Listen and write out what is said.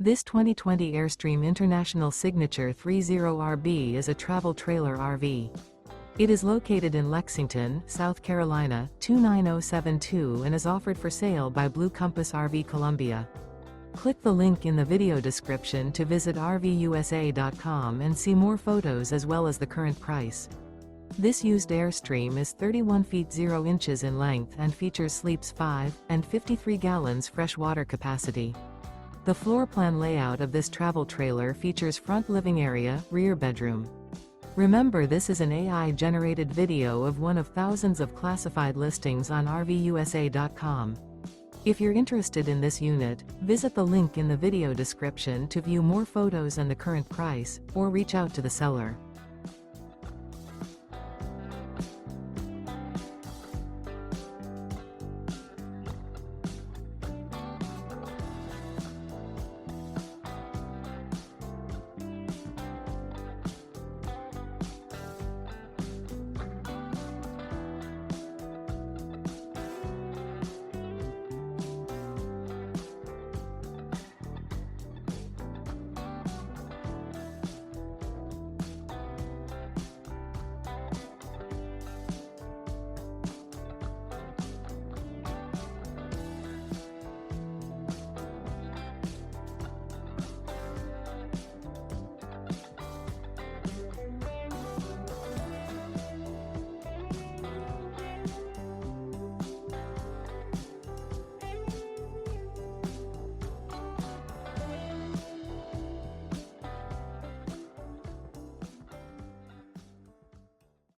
This 2020 Airstream International Signature 30RB is a travel trailer RV. It is located in Lexington, South Carolina, 29072 and is offered for sale by Blue Compass RV Columbia. Click the link in the video description to visit RVUSA.com and see more photos as well as the current price. This used Airstream is 31 feet 0 inches in length and features sleeps 5 and 53 gallons fresh water capacity. The floor plan layout of this travel trailer features front living area, rear bedroom. Remember, this is an AI-generated video of one of thousands of classified listings on RVUSA.com. If you're interested in this unit, visit the link in the video description to view more photos and the current price, or reach out to the seller.